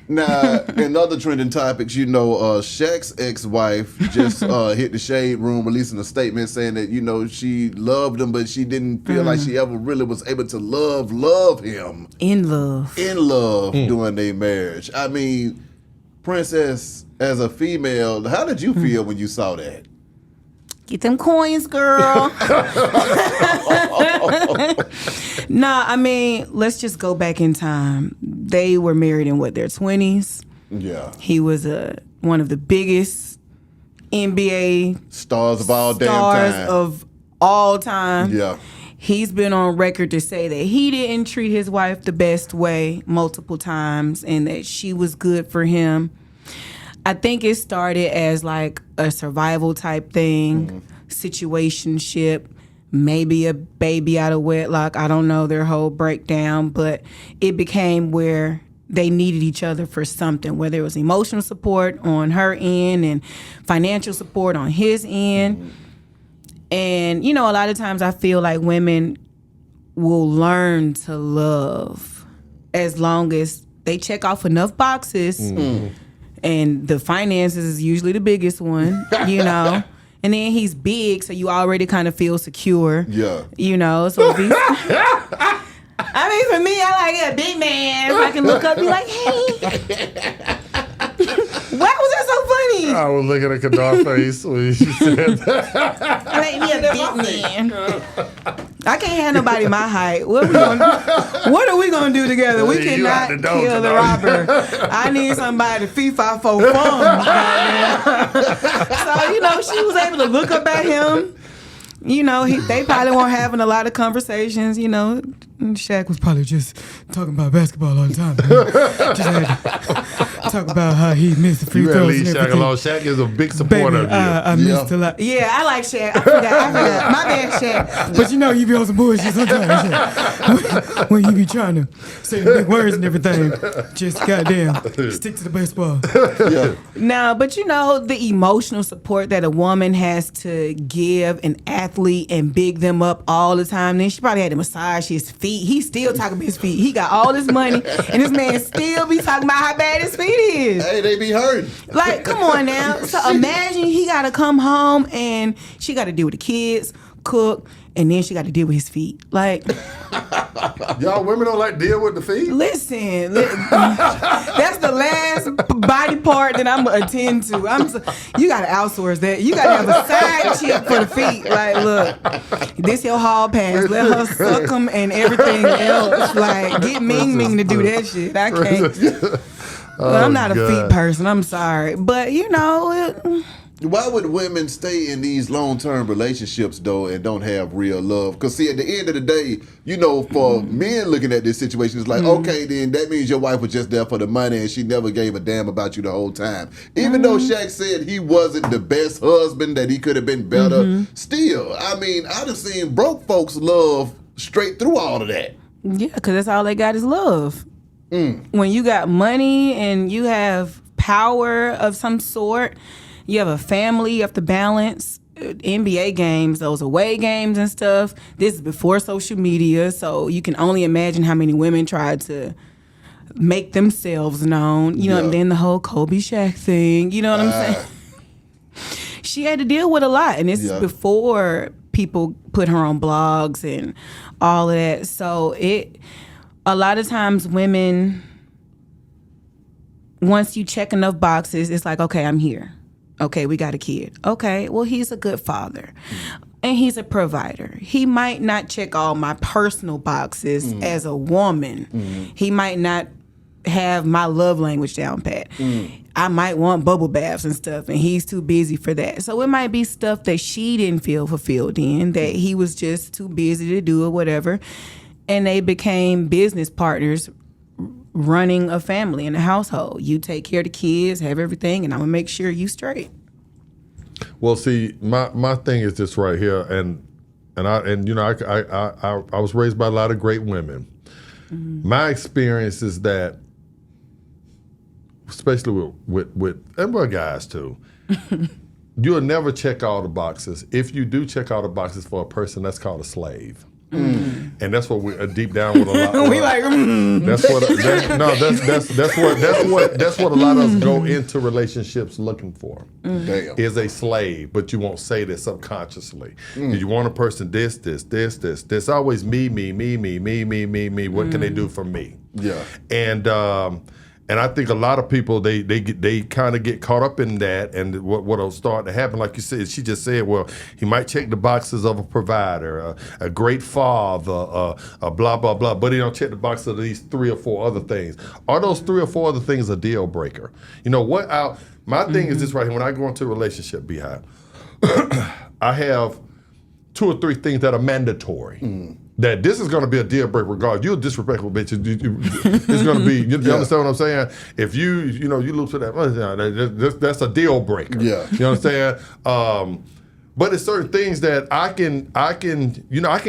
Now, in other trending topics, Shaq's ex-wife just hit the shade room, releasing a statement saying that, she loved him, but she didn't feel like she ever really was able to love him. In love During their marriage. I mean, Princess, as a female, how did you feel when you saw that? Get them coins, girl. Nah, I mean, let's just go back in time. They were married in their 20s. Yeah. He was one of the biggest NBA stars of all time. Yeah. He's been on record to say that he didn't treat his wife the best way multiple times and that she was good for him. I think it started as like a survival type thing, situationship, maybe a baby out of wedlock. I don't know their whole breakdown, but it became where they needed each other for something, whether it was emotional support on her end and financial support on his end. And, a lot of times I feel like women will learn to love as long as they check off enough boxes. And the finances is usually the biggest one, And then he's big, so you already kind of feel secure. Yeah. So if he's... I mean, for me, I like a big man. So I can look up and be like, hey. Why was that so funny? I was looking at Kadar's face when she said that. I like me a big man. I can't have nobody my height. What are we gonna do together? We cannot kill the robber. I need somebody to fee-fi fo fum. So, she was able to look up at him. They probably weren't having a lot of conversations, And Shaq was probably just talking about basketball all the time. Just had to talk about how he missed the free throws. You leave Shaq alone. Shaq is a big supporter of you. I missed a lot. Yeah, I like Shaq. I forgot. My bad, Shaq. But you be on some bullshit sometimes. When you be trying to say the big words and everything, just goddamn stick to the baseball. Yeah. Now, but the emotional support that a woman has to give an athlete and big them up all the time. Then she probably had to massage his feet. He still talking about his feet. He got all this money, and this man still be talking about how bad his feet is. Hey, they be hurting. Like, come on now. So imagine he got to come home and she got to deal with the kids, cook, and then she got to deal with his feet. Like, y'all women don't like deal with the feet? Listen, that's the last body part that I'm going to attend to. You got to outsource that. You got to have a side chick for the feet. Like, look, this your hall pass. Let her suck them and everything else. Like, get Ming to do that shit. I can't. I'm not a feet person. I'm sorry. But, why would women stay in these long-term relationships, though, and don't have real love? Because, see, at the end of the day, for men looking at this situation, it's like, okay, then that means your wife was just there for the money and she never gave a damn about you the whole time. Even though Shaq said he wasn't the best husband, that he could have been better, still, I mean, I'd have seen broke folks love straight through all of that. Yeah, because that's all they got is love. When you got money and you have power of some sort, you have a family, you have to balance NBA games, those away games and stuff. This is before social media, so you can only imagine how many women tried to make themselves known. And then the whole Kobe Shaq thing, you know what I'm saying? She had to deal with a lot, and this is before people put her on blogs and all of that. So a lot of times women, once you check enough boxes, it's like, okay, I'm here. Okay, we got a kid. Okay, well, he's a good father. And he's a provider. He might not check all my personal boxes as a woman. He might not have my love language down pat. I might want bubble baths and stuff, and he's too busy for that. So it might be stuff that she didn't feel fulfilled in, that he was just too busy to do or whatever. And they became business partners running a family in a household. You take care of the kids, have everything, and I'm gonna make sure you straight. Well, see, my thing is this right here, and I was raised by a lot of great women. My experience is that, especially with and with guys too, you'll never check all the boxes. If you do check all the boxes for a person, that's called a slave. And that's what we deep down with a lot. We like, That's what a lot of us go into relationships looking for. Damn. Is a slave, but you won't say this subconsciously. You want a person this. Always me. What can they do for me? Yeah. And I think a lot of people they kind of get caught up in that, and what'll start to happen, like you said, she just said, well, he might check the boxes of a provider, a great father, a blah blah blah, but he don't check the boxes of these 3 or 4 other things. Are those 3 or 4 other things a deal breaker? You know what? My thing is this right here. When I go into a relationship, Beehive, I have 2 or 3 things that are mandatory. That this is going to be a deal breaker regardless. You're a disrespectful bitch. It's going to be, you understand what I'm saying? If you lose to that, that's a deal breaker. Yeah. You know what I'm saying? But it's certain things that I can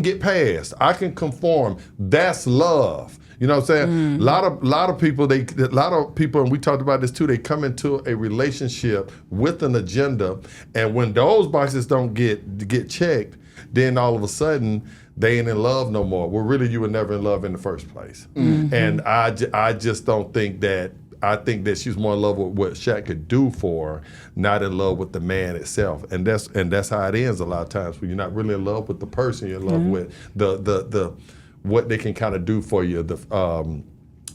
get past. I can conform. That's love. You know what I'm saying? A lot of people, and we talked about this too, they come into a relationship with an agenda, and when those boxes don't get checked, then all of a sudden, they ain't in love no more. Well, really, you were never in love in the first place. And I just don't think that. I think that she's more in love with what Shaq could do for her, not in love with the man itself. And that's how it ends a lot of times. When you're not really in love with the person, you're in love with the what they can kind of do for you.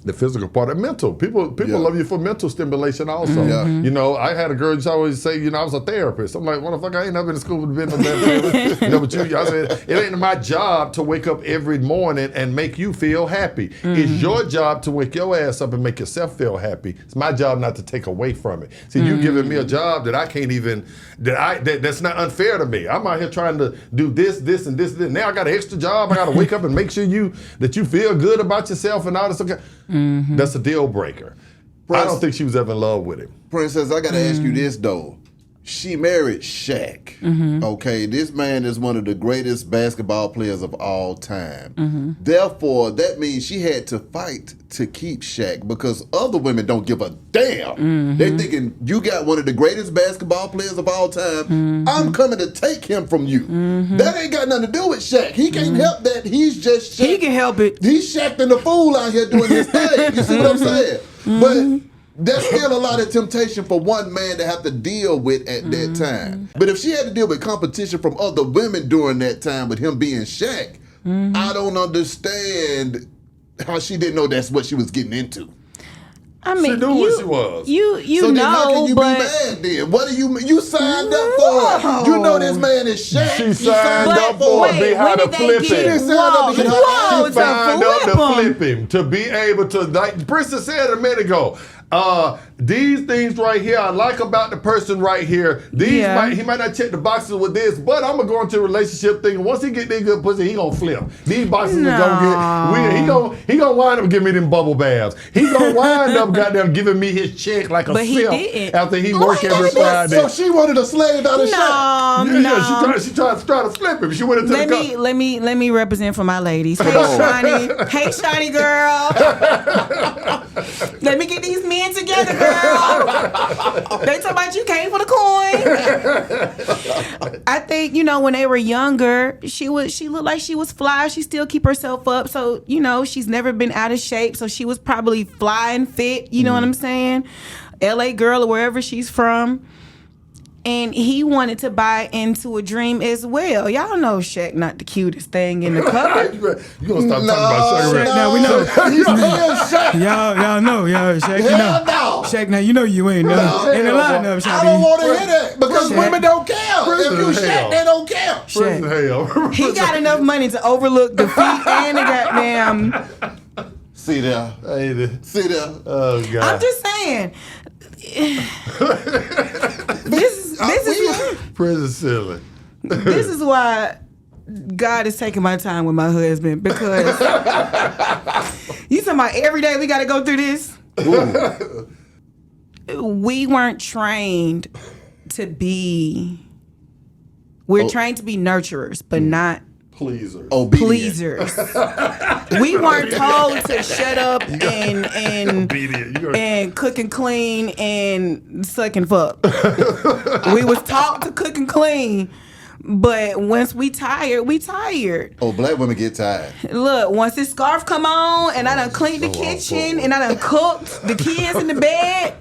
The physical part of mental. People love you for mental stimulation also. You know, I had a girl just always say, I was a therapist. I'm like, motherfucker, I ain't never been to school to be no therapist. But I said, it ain't my job to wake up every morning and make you feel happy. It's your job to wake your ass up and make yourself feel happy. It's my job not to take away from it. See, you giving me a job that I can't even, that's not unfair to me. I'm out here trying to do this, and this. Now I got an extra job. I got to wake up and make sure that you feel good about yourself and all this. Okay. That's a deal breaker. I don't think she was ever in love with him. Princess, I gotta ask you this though. She married Shaq. Okay, this man is one of the greatest basketball players of all time. Therefore, that means she had to fight to keep Shaq because other women don't give a damn. They're thinking, you got one of the greatest basketball players of all time. I'm coming to take him from you. That ain't got nothing to do with Shaq. He can't help that. He's just Shaq. He can help it. He's Shaqing the fool out here doing his thing. You see what I'm saying? But there's still a lot of temptation for one man to have to deal with at that time. But if she had to deal with competition from other women during that time with him being Shaq, I don't understand how she didn't know that's what she was getting into. I mean, she knew what she was. You so know, then how can you but be mad then? What do you signed up for? You know this man is Shaq. She signed up for it. How to flip him. She signed up to flip him. To be able to, like Princess said a minute ago, these things right here I like about the person right here. He might not check the boxes with this, but I'm gonna go into a relationship thinking once he get that good pussy, he gonna flip. These boxes are gonna get he gonna wind up giving me them bubble baths. He gonna wind up goddamn giving me his check like a simp after he work every Friday. So she wanted a slave out of Shaq. Yeah, she tried to flip him. She went into the let me represent for my ladies. Hey Shani. Hey Shani girl. Let me get these men together, girl. They talk about you came for the coin. I think, when they were younger, she looked like she was fly. She still keep herself up. So, she's never been out of shape. So she was probably fly and fit. You know what I'm saying? LA girl or wherever she's from. And he wanted to buy into a dream as well. Y'all know Shaq not the cutest thing in the cupboard. You gonna stop talking about Shaq? Shaq, now we know. Y'all know, Shaq. Shaq, now you know you ain't no. In the lineup, Shaq. I don't want to hear that because women don't care. If you Shaq, they don't care. Shaq. He got enough money to overlook defeat and the goddamn. See there. Oh God. I'm just saying. This is prison silly. This is why God is taking my time with my husband, because you talking about every day we got to go through this. We weren't trained to be. We're trained to be nurturers, but not pleasers. Pleasers. We weren't told to shut up and cook and clean and suck and fuck. We was taught to cook and clean, But once we tired, we tired. Oh, black women get tired. Look, once this scarf come on and I done cleaned the kitchen and I done cooked the kids in the bed.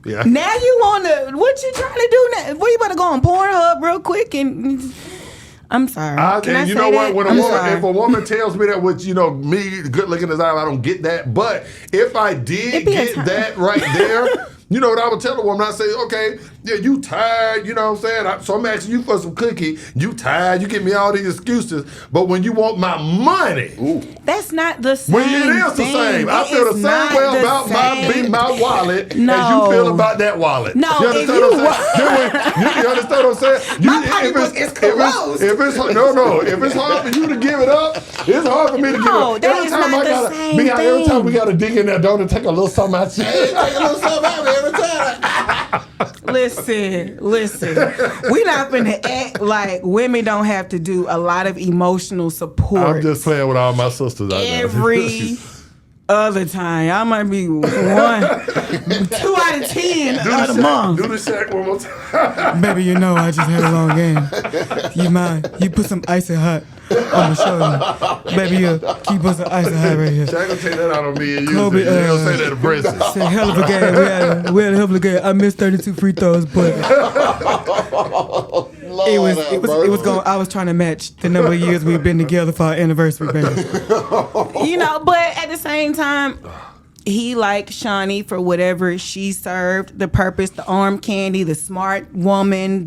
Yeah. Now you wanna, what you trying to do now? Where you better go on Pornhub real quick and I'm sorry. Can I And you say know what? that? When I'm a woman, sorry. if a woman tells me that, which me, good looking as I don't get that. But if I did It be a get time. that right there, you know what I would tell a woman? I say, okay, yeah, you tired, you know what I'm saying? So I'm asking you for some cookie. You tired, you give me all these excuses. But when you want my money, That's not the same. when it is the thing. same. I It feel the is same not way the about same. my wallet as No. you feel about that wallet. No, you if understand you what I'm saying? You understand what I'm saying? My pocketbook is closed. If it's hard for you to give it up, it's hard for me to give it No, up. that is not the same Every time thing. we gotta dig in that door to take a little something out you. Hey, take a little something out of me every time. Listen. We not finna act like women don't have to do a lot of emotional support. I'm just playing with all my sisters out there. Every other time. I might be 1, 2 out of 10 of the month. Do the Shaq one more time. Baby, you know I just had a long game. You mind? You put some icy hot on my shoulder. Baby, you put some icy hot right here. Shaq gonna take that out on me and you. Kobe, You ain't gonna say that to Princess. It's a hell of a game. We had a hell of a game. I missed 32 free throws, but it was going. I was trying to match the number of years we've been together for our anniversary, baby. You know, but at the same time, he liked Shawnee for whatever she served, the purpose, the arm candy, the smart woman,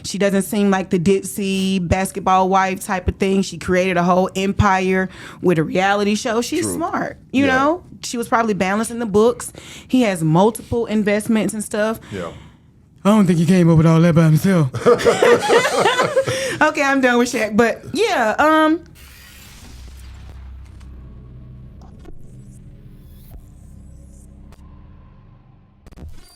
she doesn't seem like the ditzy basketball wife type of thing. She created a whole empire with a reality show. She's smart, you know? She was probably balancing the books. He has multiple investments and stuff. Yeah. I don't think he came up with all that by himself. Okay, I'm done with Shaq. But yeah,